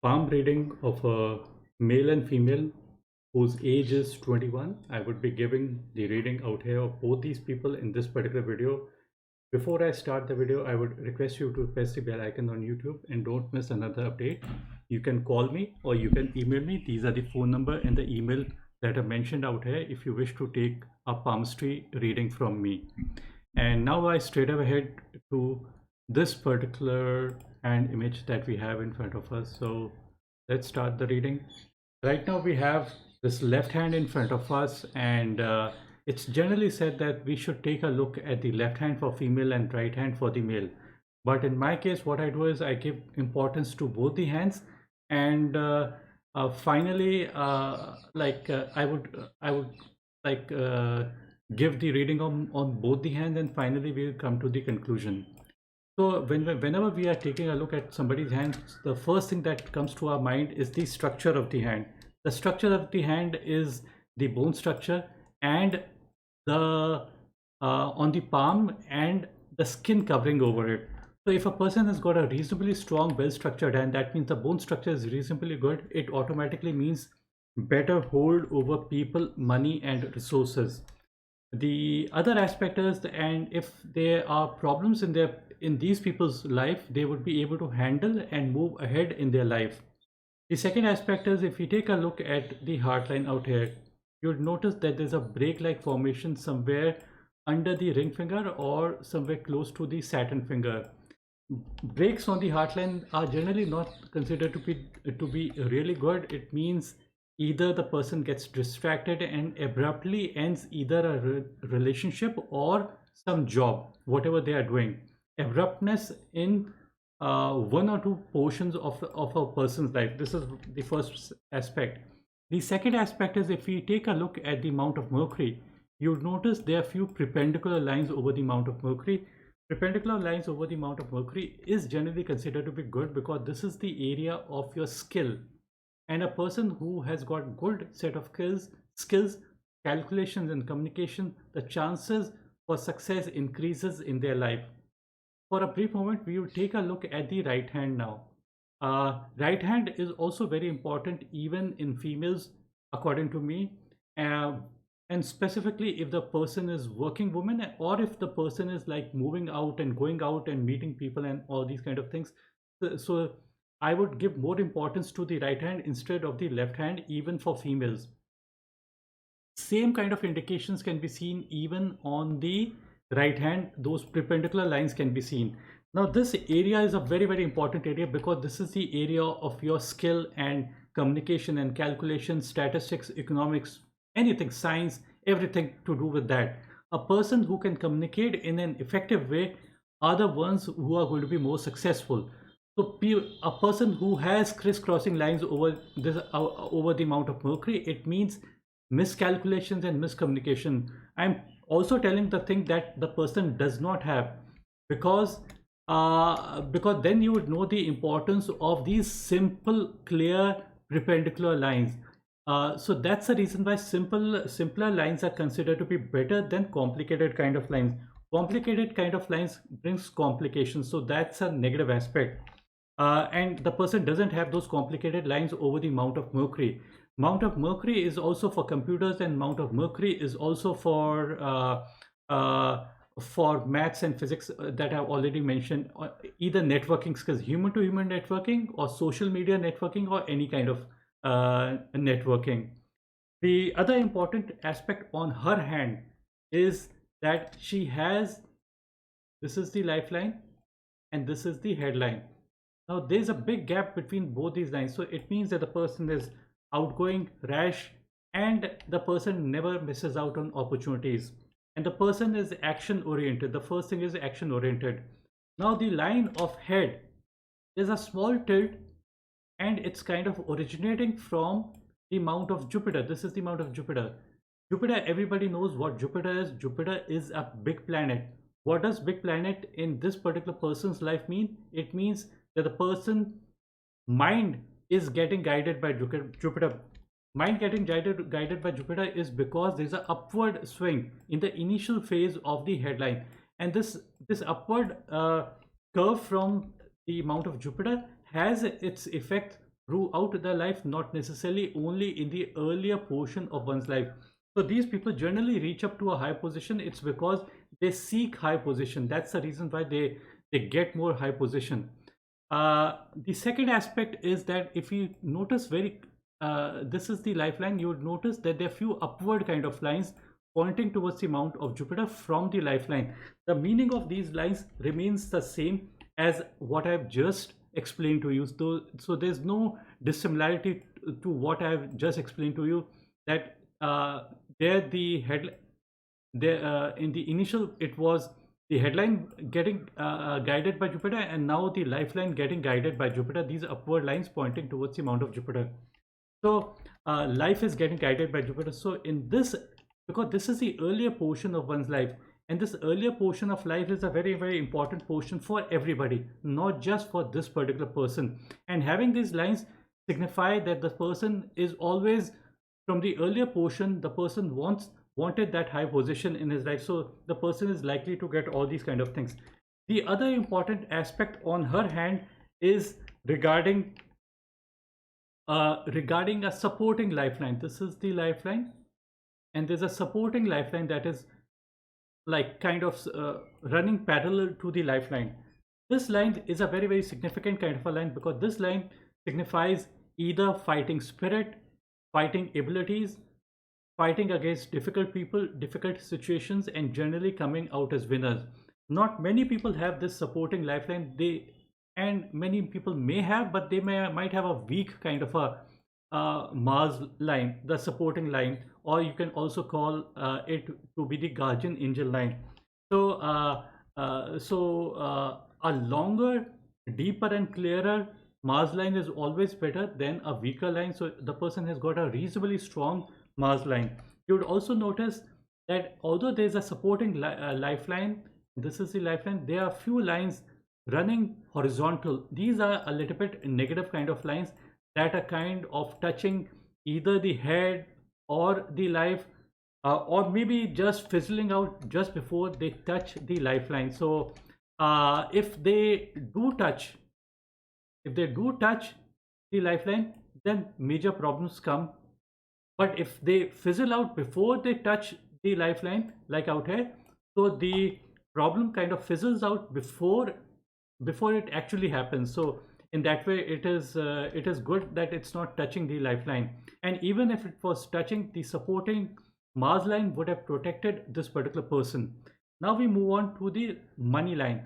palm reading of a male and female whose age is 21. I would be giving the reading out here of both these people in this particular video. Before I start the video, I would request you to press the bell icon on YouTube and don't miss another update. You can call me or you can email me. These are the phone number and the email that are mentioned out here if you wish to take a palmistry reading from me. And now I straight ahead to this particular hand image that we have in front of us. So let's start the reading. Right now we have this left hand in front of us, and it's generally said that we should take a look at the left hand for female and right hand for the male. But in my case, what I do is I give importance to both the hands, and finally, I would like give the reading on both the hands, and finally we'll come to the conclusion. So whenever we are taking a look at somebody's hand, the first thing that comes to our mind is the structure of the hand. The structure of the hand is the bone structure and the on the palm and the skin covering over it. So if a person has got a reasonably strong, well-structured hand, that means the bone structure is reasonably good. It automatically means better hold over people, money, and resources. The other aspect is, and if there are problems in these people's life, they would be able to handle and move ahead in their life. The second aspect is, if we take a look at the heart line out here, you'll notice that there's a break-like formation somewhere under the ring finger or somewhere close to the Saturn finger. Breaks on the heart line are generally not considered to be really good. It means either the person gets distracted and abruptly ends either a relationship or some job, whatever they are doing. Abruptness in one or two portions of a person's life. This is the first aspect. The second aspect is, if we take a look at the Mount of Mercury, you'll notice there are few perpendicular lines over the Mount of Mercury. Perpendicular lines over the Mount of Mercury is generally considered to be good because this is the area of your skill, and a person who has got good set of skills, calculations, and communication, the chances for success increases in their life. For a brief moment, we will take a look at the right hand now. Right hand is also very important even in females, according to me. uh, and specifically if the person is working woman, or if the person is like moving out and going out and meeting people and all these kind of things. So I would give more importance to the right hand instead of the left hand, even for females. Same kind of indications can be seen even on the right hand. Those perpendicular lines can be seen. Now this area is a very important area because this is the area of your skill and communication and calculation, statistics, economics, anything, science, everything to do with that. A person who can communicate in an effective way are the ones who are going to be more successful. So a person who has crisscrossing lines over the Mount of Mercury, it means miscalculations and miscommunication. I'm also telling the thing that the person does not have, because then you would know the importance of these simple, clear, perpendicular lines. So that's the reason why simpler lines are considered to be better than complicated kind of lines. Complicated kind of lines brings complications, so that's a negative aspect. And the person doesn't have those complicated lines over the Mount of Mercury. Mount of Mercury is also for computers, and Mount of Mercury is also for maths and physics that I've already mentioned, either networking skills, human to human networking, or social media networking, or any kind of networking. The other important aspect on her hand is that she has, this is the lifeline and this is the headline. Now there's a big gap between both these lines, so it means that the person is outgoing, rash, and the person never misses out on opportunities, and the person is action oriented. The first thing is action oriented. Now the line of head, there's a small tilt, and it's kind of originating from the Mount of Jupiter. This is the Mount of Jupiter. Jupiter, everybody knows what Jupiter is. Jupiter is a big planet. What does big planet in this particular person's life mean? It means that the person mind is getting guided by Jupiter. Mind getting guided by Jupiter is because there's an upward swing in the initial phase of the headline, and this upward curve from the Mount of Jupiter has its effect throughout the life, not necessarily only in the earlier portion of one's life. So these people generally reach up to a high position. It's because they seek high position. That's the reason why they get more high position. The second aspect is that if you notice this is the lifeline, you would notice that there are few upward kind of lines pointing towards the Mount of Jupiter from the lifeline. The meaning of these lines remains the same as what I've just explained to you. So there's no dissimilarity to what I've just explained to you. That there the head there in the initial it was the headline getting guided by Jupiter, and now the lifeline getting guided by Jupiter. These upward lines pointing towards the Mount of Jupiter. So life is getting guided by Jupiter. So in this, because this is the earlier portion of one's life, and this earlier portion of life is a very, very important portion for everybody, not just for this particular person. And having these lines signify that the person is always, from the earlier portion, the person wanted that high position in his life. So the person is likely to get all these kind of things. The other important aspect on her hand is regarding a supporting lifeline. This is the lifeline, and there's a supporting lifeline that is like kind of running parallel to the lifeline. This line is a very, very significant kind of a line, because this line signifies either fighting spirit, fighting abilities, fighting against difficult people, difficult situations, and generally coming out as winners. Not many people have this supporting lifeline. And many people may have, but they might have a weak kind of a Mars line, the supporting line, or you can also call it to be the guardian angel line. So a longer, deeper, and clearer Mars line is always better than a weaker line. So the person has got a reasonably strong Mars line. You would also notice that although there is a supporting lifeline, this is the lifeline, there are few lines running horizontal. These are a little bit negative kind of lines that are kind of touching either the head or the life, or maybe just fizzling out just before they touch the lifeline. So if they do touch the lifeline, then major problems come. But if they fizzle out before they touch the lifeline, like out here, so the problem kind of fizzles out before it actually happens. So in that way, it is good that it's not touching the lifeline. And even if it was touching, the supporting Mars line would have protected this particular person. Now we move on to the money line.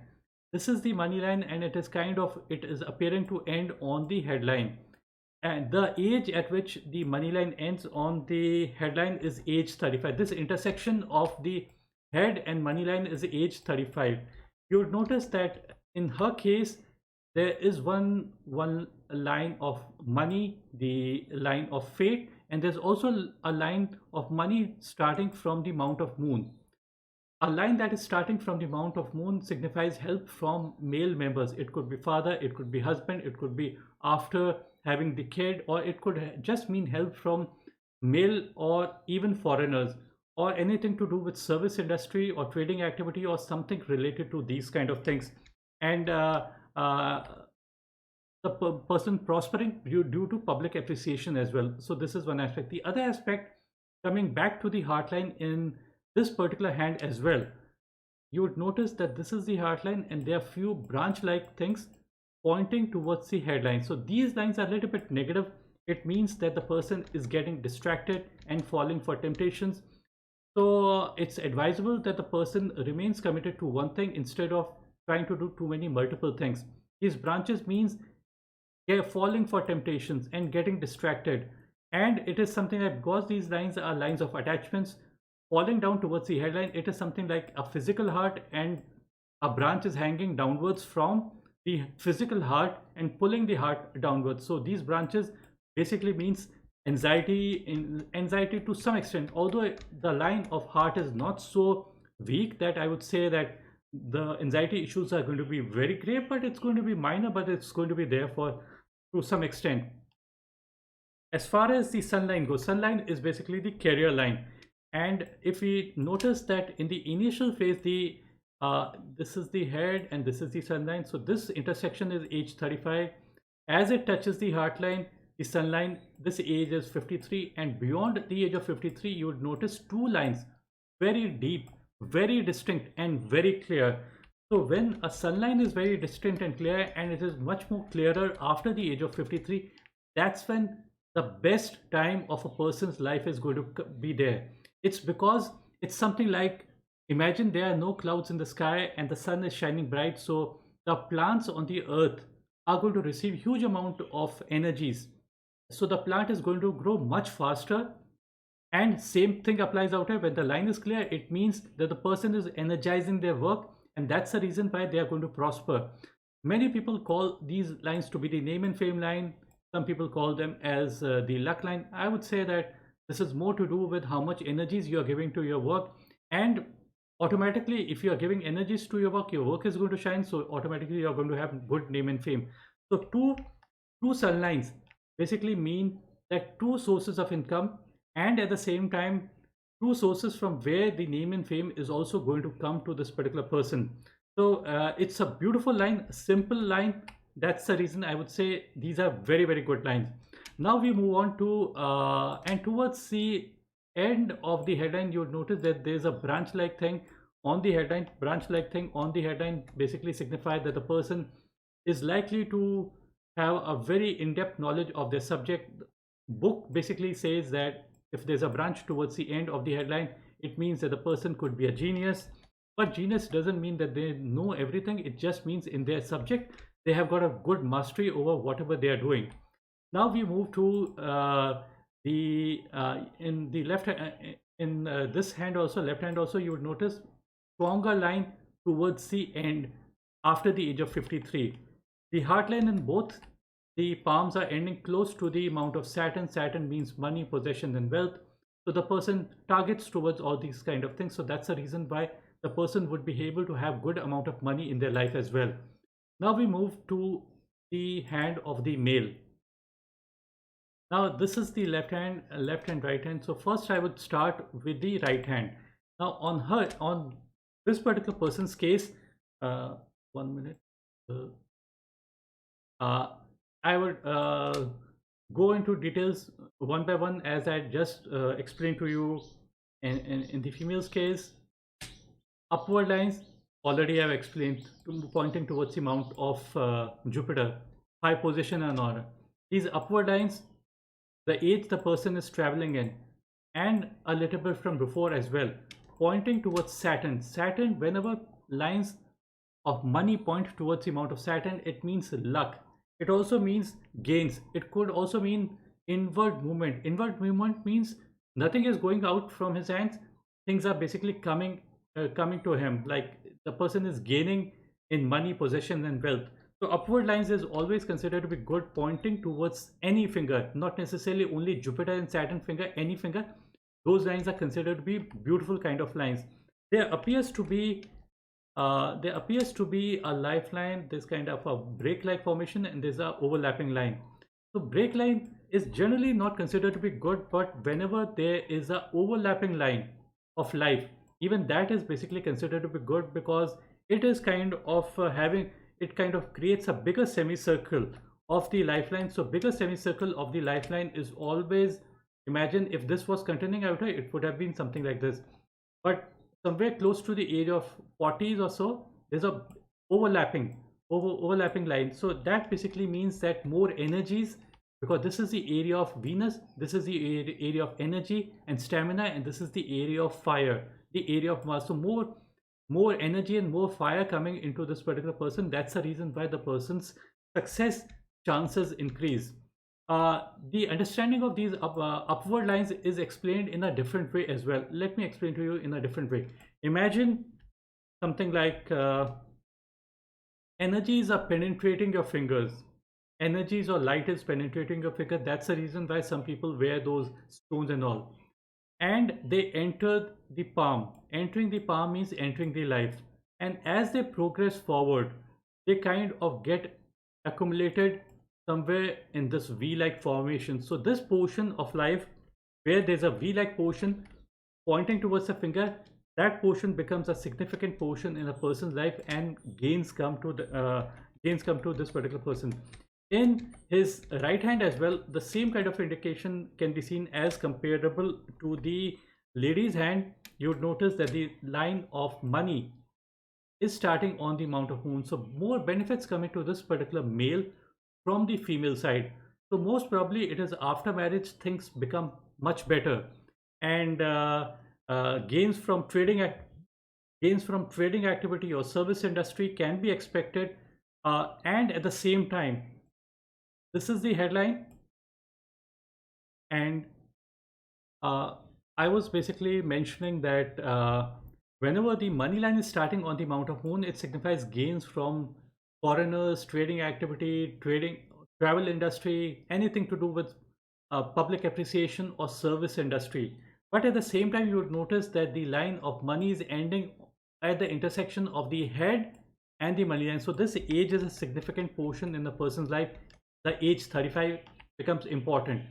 This is the money line, and it is appearing to end on the headline. And the age at which the money line ends on the headline is age 35. This intersection of the head and money line is age 35. You would notice that in her case, there is one line of money, the line of fate, and there's also a line of money starting from the Mount of Moon. A line that is starting from the Mount of Moon signifies help from male members. It could be father, it could be husband, it could be after having the kid, or it could just mean help from male or even foreigners, or anything to do with service industry or trading activity or something related to these kind of things. And the person prospering due to public appreciation as well. So this is one aspect. The other aspect, coming back to the heartline in this particular hand as well, you would notice that this is the heartline, and there are few branch like things pointing towards the headline. So these lines are a little bit negative. It means that the person is getting distracted and falling for temptations. So it's advisable that the person remains committed to one thing instead of trying to do too many multiple things. These branches means they're falling for temptations and getting distracted. And it is something that, because these lines are lines of attachments falling down towards the headline, it is something like a physical heart, and a branch is hanging downwards from the physical heart and pulling the heart downwards. So these branches basically means anxiety to some extent, although the line of heart is not so weak that I would say that the anxiety issues are going to be very grave, but it's going to be minor, but it's going to be there for to some extent. As far as the sun line goes, sun line is basically the career line. And if we notice that in the initial phase, this is the head and this is the sun line. So this intersection is age 35. As it touches the heart line, the sun line, this age is 53, and beyond the age of 53, you would notice two lines, very deep, very distinct, and very clear. So when a sun line is very distinct and clear, and it is much more clearer after the age of 53, that's when the best time of a person's life is going to be there. It's because it's something like, imagine there are no clouds in the sky and the sun is shining bright, so the plants on the earth are going to receive huge amount of energies, so the plant is going to grow much faster. And same thing applies out here. When the line is clear, it means that the person is energizing their work, and that's the reason why they are going to prosper. Many people call these lines to be the name and fame line. Some people call them as the luck line. I would say that this is more to do with how much energies you are giving to your work, and automatically, if you are giving energies to your work is going to shine, so automatically you are going to have good name and fame. So two sun lines basically mean that two sources of income, and at the same time two sources from where the name and fame is also going to come to this particular person. So it's a beautiful line, a simple line. That's the reason I would say these are very, very good lines. Now we move on to and towards the end of the headline, you would notice that there's a branch like thing on the headline. Branch like thing on the headline basically signifies that the person is likely to have a very in-depth knowledge of their subject. Book basically says that if there's a branch towards the end of the headline, it means that the person could be a genius. But genius doesn't mean that they know everything. It just means in their subject they have got a good mastery over whatever they are doing. Now we move to the in the left in this hand also, left hand also, you would notice stronger line towards the end after the age of 53. The heart line in both the palms are ending close to the Mount of Saturn. Saturn means money, possession, and wealth. So the person targets towards all these kind of things. So that's the reason why the person would be able to have good amount of money in their life as well. Now we move to the hand of the male. Now this is the left hand, right hand. So first I would start with the right hand. Now on this particular person's case, 1 minute. I would go into details one by one as I just explained to you in the female's case. Upward lines already I have explained, pointing towards the mount of Jupiter, high position and honor. These upward lines, the age the person is traveling in, and a little bit from before as well, pointing towards Saturn. Saturn, whenever lines of money point towards the mount of Saturn, it means luck. It also means gains. It could also mean inward movement. Inward movement means nothing is going out from his hands. Things are basically coming to him. Like the person is gaining in money, possession, and wealth. So upward lines is always considered to be good, pointing towards any finger, not necessarily only Jupiter and Saturn finger, any finger. Those lines are considered to be beautiful kind of lines. There appears to be a lifeline, this kind of a break-like formation, and there's a overlapping line. So break line is generally not considered to be good, but whenever there is a overlapping line of life, even that is basically considered to be good, because it is kind of it kind of creates a bigger semicircle of the lifeline. So bigger semicircle of the lifeline is always, imagine if this was containing outer, it would have been something like this, but somewhere close to the age of 40s or so, there's a overlapping line. So that basically means that more energies, because this is the area of Venus, this is the area of energy and stamina, and this is the area of fire, the area of Mars. So more energy and more fire coming into this particular person. That's the reason why the person's success chances increase. The understanding of these upward lines is explained in a different way as well. Let me explain to you in a different way. Imagine something like energies are penetrating your fingers. Energies or light is penetrating your finger. That's the reason why some people wear those stones and all. And they enter the palm. Entering the palm means entering the life. And as they progress forward, they kind of get accumulated somewhere in this V-like formation. So this portion of life where there's a V-like portion pointing towards the finger, that portion becomes a significant portion in a person's life, and gains come to this particular person. In his right hand as well, the same kind of indication can be seen as comparable to the lady's hand. You would notice that the line of money is starting on the Mount of Moon. So more benefits coming to this particular male from the female side. So most probably it is after marriage things become much better, and gains from trading activity or service industry can be expected. And at the same time, this is the headline, and uh, I was basically mentioning that whenever the money line is starting on the Mount of Moon, it signifies gains from foreigners, trading activity, travel industry, anything to do with public appreciation or service industry. But at the same time, you would notice that the line of money is ending at the intersection of the head and the money line. So this age is a significant portion in the person's life. The age 35 becomes important.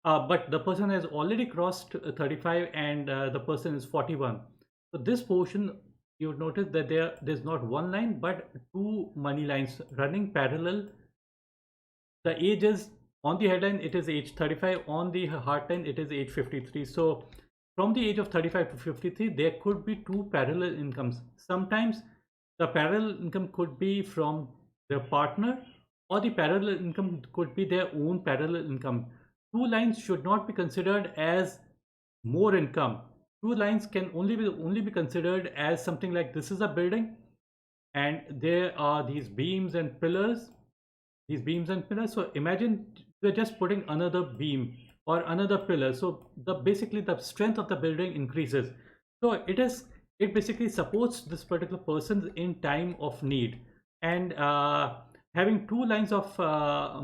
But the person has already crossed 35, and the person is 41. So this portion, you would notice that there's not one line but two money lines running parallel. The age is on the headline, it is age 35. On the heart line, it is age 53. So from the age of 35 to 53, there could be two parallel incomes. Sometimes the parallel income could be from their partner, or the parallel income could be their own parallel income. Two lines should not be considered as more income. Two lines can only be considered as something like, this is a building and there are these beams and pillars. So imagine we're just putting another beam or another pillar. So the basically the strength of the building increases. So it basically supports this particular person in time of need. And having two lines of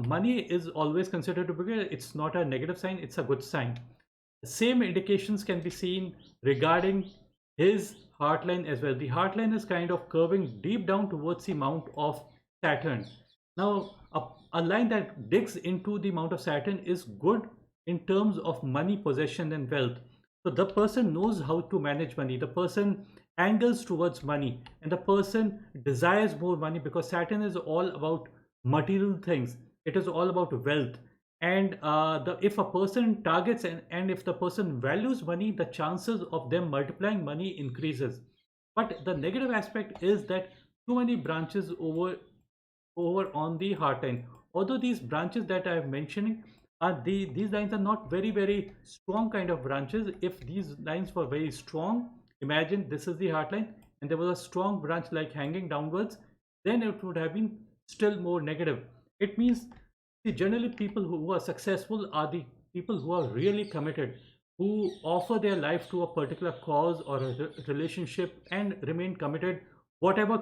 money is always considered to be good. It's not a negative sign, it's a good sign. Same indications can be seen regarding his heartline as well. The heartline is kind of curving deep down towards the mount of Saturn. Now, a line that digs into the mount of Saturn is good in terms of money, possession, and wealth. So the person knows how to manage money. The person angles towards money, and the person desires more money, because Saturn is all about material things. It is all about wealth. And if a person targets and if the person values money, the chances of them multiplying money increases. But the negative aspect is that too many branches over on the heart line. Although these branches that I am mentioning these lines are not very strong kind of branches. If these lines were very strong, imagine this is the heart line and there was a strong branch like hanging downwards, then it would have been still more negative. It means, see, generally people who are successful are the people who are really committed, who offer their life to a particular cause or a relationship and remain committed, whatever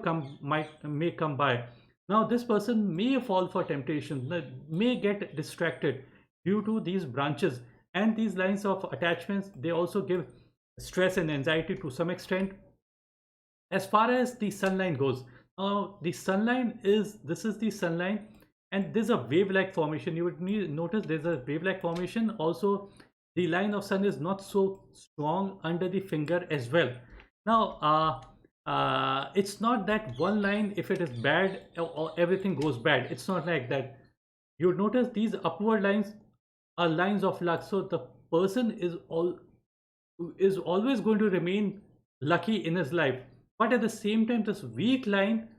may come by. Now this person may fall for temptation, may get distracted due to these branches, and these lines of attachments, they also give stress and anxiety to some extent. As far as the sunline goes, the sunline is, this is the sunline, and there's a wave-like formation. You would notice there's a wave-like formation. Also, the line of sun is not so strong under the finger as well. Now it's not that one line, if it is bad or everything goes bad. It's not like that. You would notice these upward lines are lines of luck. So the person is always going to remain lucky in his life. But at the same time, this weak line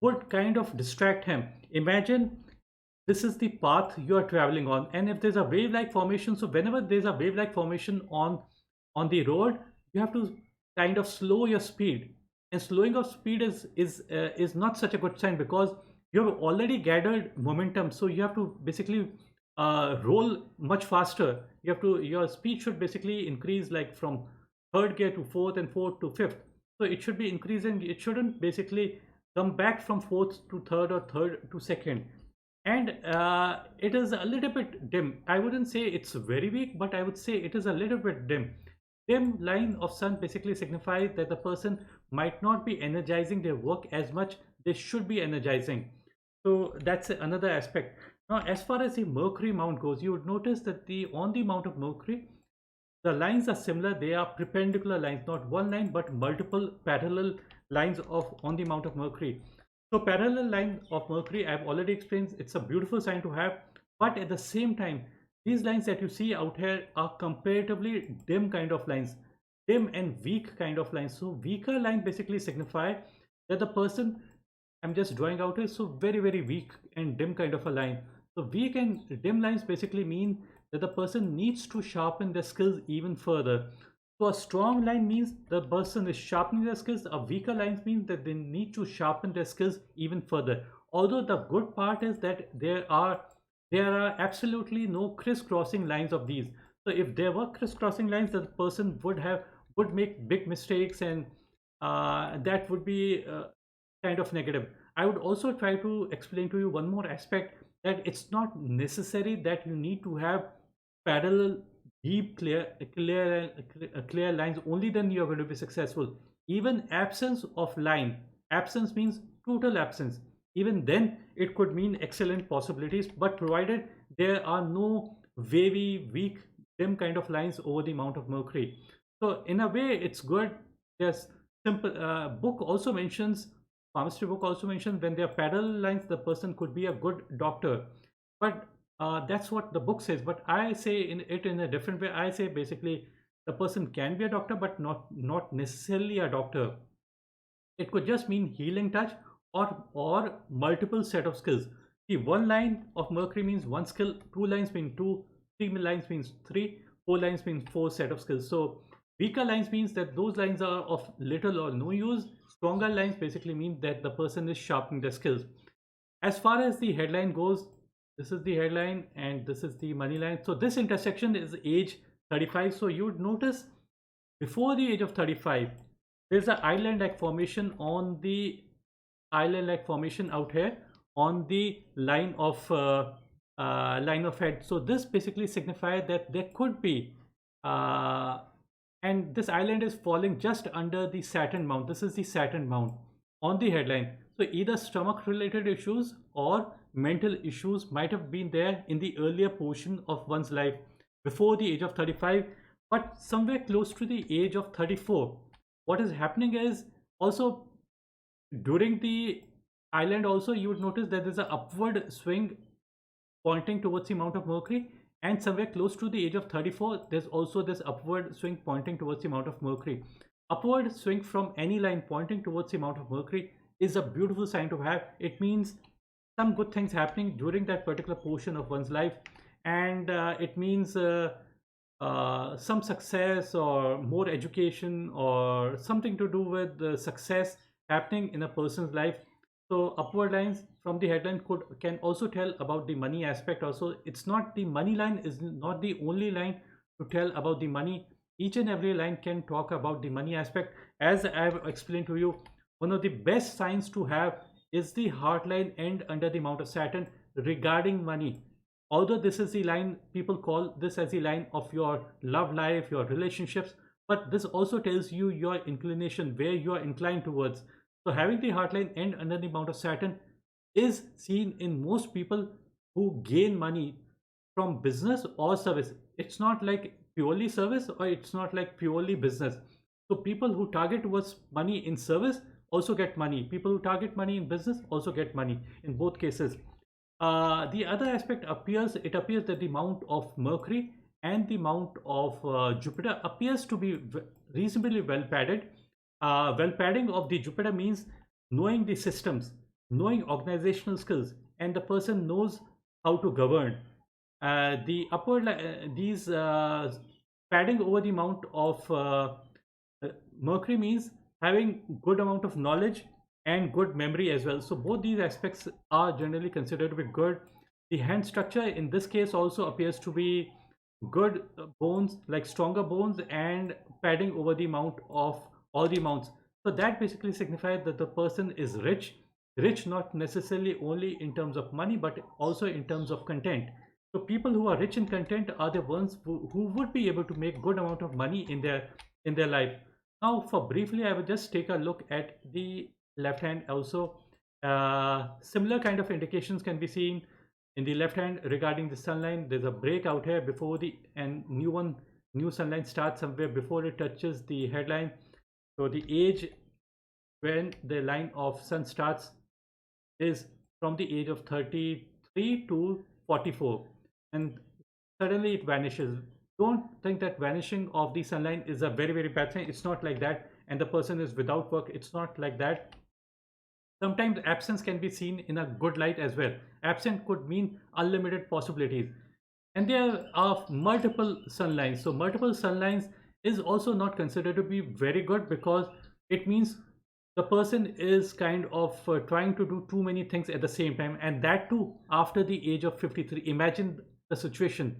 would kind of distract him. Imagine this is the path you are traveling on, and if there's a wave-like formation, so whenever there's a wave-like formation on the road, you have to kind of slow your speed. And slowing of speed is not such a good sign, because you have already gathered momentum. So you have to basically roll much faster. Your speed should basically increase, like from third gear to fourth and fourth to fifth. So it should be increasing. It shouldn't basically come back from fourth to third or third to second. And it is a little bit dim. I wouldn't say it's very weak, but I would say it is a little bit dim. Dim line of sun basically signifies that the person might not be energizing their work as much they should be energizing. So that's another aspect. Now, as far as the Mercury Mount goes, you would notice that on the Mount of Mercury, the lines are similar. They are perpendicular lines, not one line, but multiple parallel lines on the Mount of Mercury. So parallel line of Mercury, I've already explained, it's a beautiful sign to have, but at the same time, these lines that you see out here are comparatively dim kind of lines, dim and weak kind of lines. So weaker line basically signify that the person I'm just drawing out is so very weak and dim kind of a line. So weak and dim lines basically mean that the person needs to sharpen their skills even further. So a strong line means the person is sharpening their skills. A weaker lines means that they need to sharpen their skills even further. Although the good part is that there are absolutely no crisscrossing lines of these. So if there were crisscrossing lines, the person would make big mistakes, and that would be kind of negative. I would also try to explain to you one more aspect, that it's not necessary that you need to have parallel, deep, clear lines. Only then you are going to be successful. Even absence of line, absence means total absence. Even then, it could mean excellent possibilities, but provided there are no wavy, weak, dim kind of lines over the Mount of Mercury. So in a way, it's good. There's simple book also mentions Palmistry book also mentions when there are parallel lines, the person could be a good doctor. But that's what the book says. But I say in a different way. I say basically the person can be a doctor, but not necessarily a doctor. It could just mean healing touch, or multiple set of skills. See, one line of Mercury means one skill, two lines mean two, three lines means three, four lines means four set of skills. So weaker lines means that those lines are of little or no use. Stronger lines basically mean that the person is sharpening their skills. As far as the headline goes, this is the headline and this is the money line. So this intersection is age 35. So you would notice before the age of 35, there's an island-like formation on the island-like formation out here on the line of head. So this basically signifies that there could be, uh, and this island is falling just under the Saturn mount. This is the Saturn mount on the headline. So either stomach-related issues or mental issues might have been there in the earlier portion of one's life before the age of 35, but somewhere close to the age of 34. What is happening is also during the island also you would notice that there's an upward swing pointing towards the Mount of Mercury, and somewhere close to the age of 34 there's also this upward swing pointing towards the Mount of Mercury. Upward swing from any line pointing towards the Mount of Mercury is a beautiful sign to have. It means some good things happening during that particular portion of one's life, and it means some success or more education or something to do with the success happening in a person's life. So upward lines from the headline can also tell about the money aspect also. It's not, the money line is not the only line to tell about the money. Each and every line can talk about the money aspect. As I've explained to you, one of the best signs to have is the heart line end under the Mount of Saturn regarding money. Although this is the line, people call this as the line of your love life, your relationships, but this also tells you your inclination, where you are inclined towards. So having the heartline end under the Mount of Saturn is seen in most people who gain money from business or service. It's not like purely service or it's not like purely business. So people who target towards money in service also get money. People who target money in business also get money in both cases. The other aspect appears, it appears that the Mount of Mercury and the Mount of Jupiter appears to be reasonably well padded. Well padding of the Jupiter means knowing the systems, knowing organizational skills, and the person knows how to govern. These padding over the Mount of Mercury means having good amount of knowledge and good memory as well. So both these aspects are generally considered to be good. The hand structure in this case also appears to be good, bones, like stronger bones and padding over the mount of all the mounts. So that basically signifies that the person is rich. Rich not necessarily only in terms of money but also in terms of content. So people who are rich in content are the ones who would be able to make good amount of money in their life. Now for briefly I will just take a look at the left hand also. Similar kind of indications can be seen in the left hand regarding the sunline. There's a break out here before the and new sunline starts somewhere before it touches the headline. So the age when the line of sun starts is from the age of 33 to 44, and suddenly it vanishes. Don't think that vanishing of the sunlight is a very, very bad thing. It's not like that. And the person is without work. It's not like that. Sometimes absence can be seen in a good light as well. Absent could mean unlimited possibilities. And there are multiple sunlines. So multiple sunlines is also not considered to be very good, because it means the person is kind of trying to do too many things at the same time, and that too after the age of 53. Imagine the situation.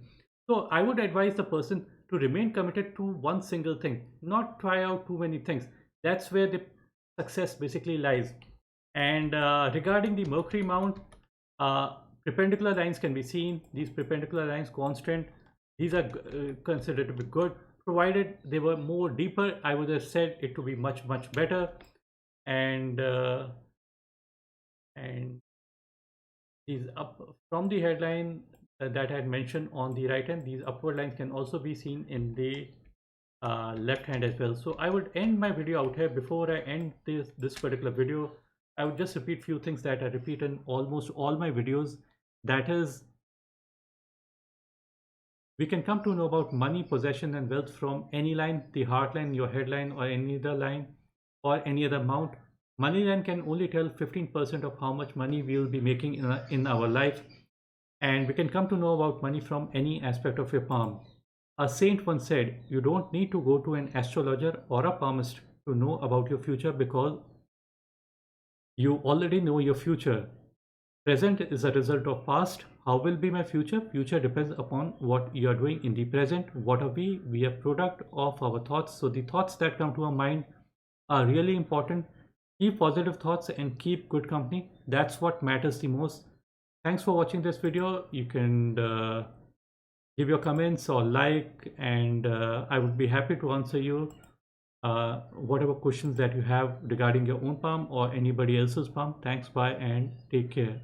So I would advise the person to remain committed to one single thing, not try out too many things. That's where the success basically lies. And regarding the Mercury Mount, perpendicular lines can be seen. These perpendicular lines constant, these are considered to be good. Provided they were more deeper, I would have said it to be much, much better. And and these up from the headline that I had mentioned on the right hand, these upward lines can also be seen in the left hand as well. So I would end my video out here. Before I end this particular video, I would just repeat few things that I repeat in almost all my videos. That is, we can come to know about money, possession, and wealth from any line, the heart line, your headline, or any other line, or any other mount. Money line can only tell 15% of how much money we will be making in our life. And we can come to know about money from any aspect of your palm. A saint once said, you don't need to go to an astrologer or a palmist to know about your future, because you already know your future. Present is a result of past. How will be my future? Future depends upon what you are doing in the present. What are we? We are product of our thoughts. So the thoughts that come to our mind are really important. Keep positive thoughts and keep good company. That's what matters the most. Thanks for watching this video. You can give your comments or like, and I would be happy to answer you whatever questions that you have regarding your own palm or anybody else's palm. Thanks, bye, and take care.